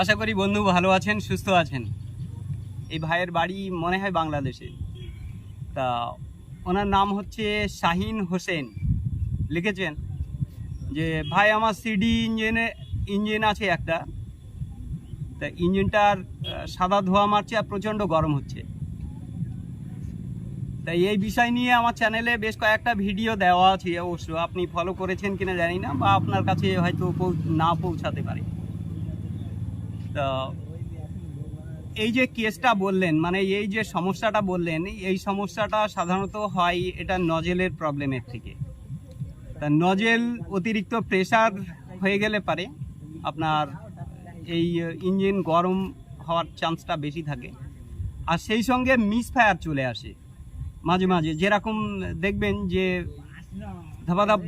আশা করি বন্ধু ভালো আছেন, সুস্থ আছেন। এই ভাইয়ের বাড়ি মনে হয় বাংলাদেশে। তা ওনার নাম হচ্ছে শাহিন হোসেন। লিখেছেন যে ভাই আমার সিডি ইঞ্জিন আছে একটা, তা ইঞ্জিনটার সাদা ধোঁয়া মারছে আর প্রচণ্ড গরম হচ্ছে। তাই এই বিষয় নিয়ে আমার চ্যানেলে বেশ কয়েকটা ভিডিও দেওয়া আছে, অবশ্য আপনি ফলো করেছেন কিনা জানি না, বা আপনার কাছে হয়তো না পৌঁছাতে পারে। তা এই যে কেসটা বললেন, মানে এই যে সমস্যাটা বললেন, এই সমস্যাটা সাধারণত হয় এটা নজেলের প্রবলেমের থেকে। তা নজেল অতিরিক্ত প্রেসার হয়ে গেলে পারে আপনার এই ইঞ্জিন গরম হওয়ার চান্সটা বেশি থাকে। আর সেই সঙ্গে মিসফায়ার চলে আসে মাঝে মাঝে, যেরকম দেখবেন যে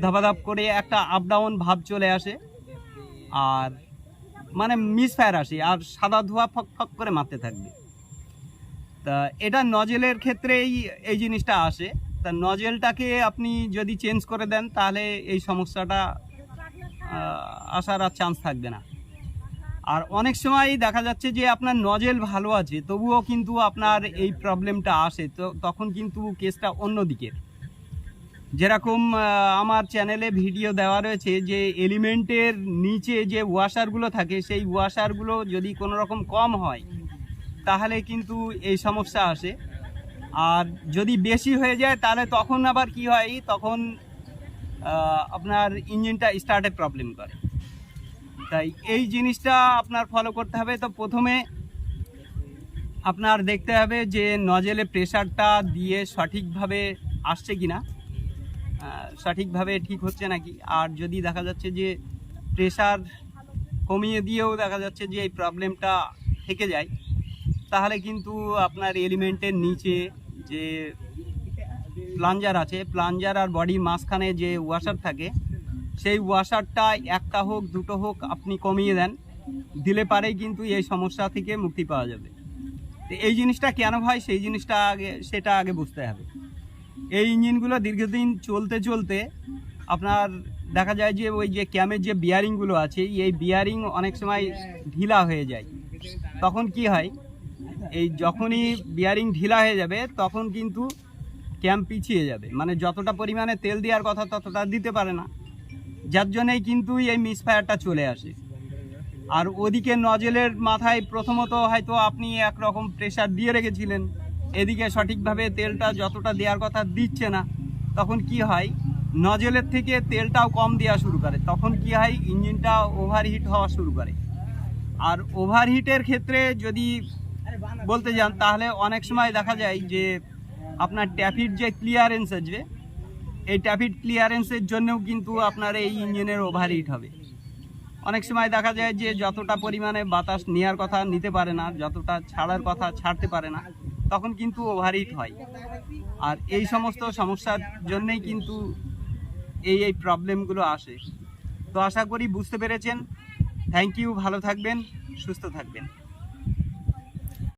ধাপাধাপ করে একটা আপ ডাউন ভাব চলে আসে, আর মানে মিসফায়ার আসে, আর সাদা ধোঁয়া ফক ফক করে মারতে থাকবে। তা এটা নজেলের ক্ষেত্রেই এই জিনিসটা আসে। তা নজেলটাকে আপনি যদি চেঞ্জ করে দেন তাহলে এই সমস্যাটা আসার আর চান্স থাকবে না। আর অনেক সময় দেখা যাচ্ছে যে আপনার নজেল ভালো আছে, তবুও কিন্তু আপনার এই প্রবলেমটা আসে, তো তখন কিন্তু কেসটা অন্যদিকে। যেরকম আমার চ্যানেলে ভিডিও দেওয়া রয়েছে যে এলিমেন্টের নিচে যে ওয়াশারগুলো থাকে, সেই ওয়াশারগুলো যদি কোনো রকম কম হয় তাহলে কিন্তু এই সমস্যা আসে। আর যদি বেশি হয়ে যায় তাহলে তখন আবার কি হয়, তখন আপনার ইঞ্জিনটা স্টার্টে প্রবলেম করে। তাই এই জিনিসটা আপনার ফলো করতে হবে। তো প্রথমে আপনার দেখতে হবে যে নজেলে প্রেশারটা দিয়ে সঠিকভাবে আসছে কিনা, সঠিকভাবে ঠিক হচ্ছে নাকি। আর যদি দেখা যাচ্ছে যে প্রেশার কমিয়ে দিয়েও দেখা যাচ্ছে যে এই প্রবলেমটা থেকে যায়, তাহলে কিন্তু আপনার এলিমেন্টের নিচে যে প্লাঞ্জার আছে, প্লাঞ্জার আর বডি মাঝখানে যে ওয়াশার থাকে, সেই ওয়াশারটা একটা হোক দুটো হোক আপনি কমিয়ে দেন, দিলে পারেই কিন্তু এই সমস্যা থেকে মুক্তি পাওয়া যাবে। তো এই জিনিসটা কেন হয় সেই জিনিসটা সেটা আগে বুঝতে হবে। এই ইঞ্জিনগুলো দীর্ঘদিন চলতে চলতে আপনার দেখা যায় যে ওই যে ক্যামের যে বিয়ারিংগুলো আছে, এই বিয়ারিং অনেক সময় ঢিলা হয়ে যায়। তখন কি হয়, এই যখনই বিয়ারিং ঢিলা হয়ে যাবে তখন কিন্তু ক্যাম পিছিয়ে যাবে, মানে যতটা পরিমাণে তেল দেওয়ার কথা ততটা দিতে পারে না, যার জন্যই কিন্তু এই মিসফায়ারটা চলে আসে। আর ওদিকে নজেলের মাথায় প্রথমত হয়তো আপনি একরকম প্রেশার দিয়ে রেখেছিলেন, এদিকে সঠিকভাবে তেলটা যতটা দেওয়ার কথা দিচ্ছে না, তখন কি হয় নজেলের থেকে তেলটাও কম দেওয়া শুরু করে, তখন কি হয় ইঞ্জিনটা ওভারহিট হওয়া শুরু করে। আর ওভারহিটের ক্ষেত্রে যদি বলতে যান তাহলে অনেক সময় দেখা যায় যে আপনার ট্যাফিট যে ক্লিয়ারেন্স আছে, এই ট্যাফিট ক্লিয়ারেন্সের জন্যও কিন্তু আপনার এই ইঞ্জিনের ওভারহিট হবে। অনেক সময় দেখা যায় যে যতটা পরিমাণে বাতাস নেওয়ার কথা নিতে পারে না, যতটা ছাড়ার কথা ছাড়তে পারে না, তখন কিন্তু ওভারহিট হয়। আর এই সমস্ত সমস্যার জন্যই কিন্তু এই প্রবলেমগুলো আসে। তো আশা করি বুঝতে পেরেছেন। থ্যাংক ইউ, ভালো থাকবেন, সুস্থ থাকবেন।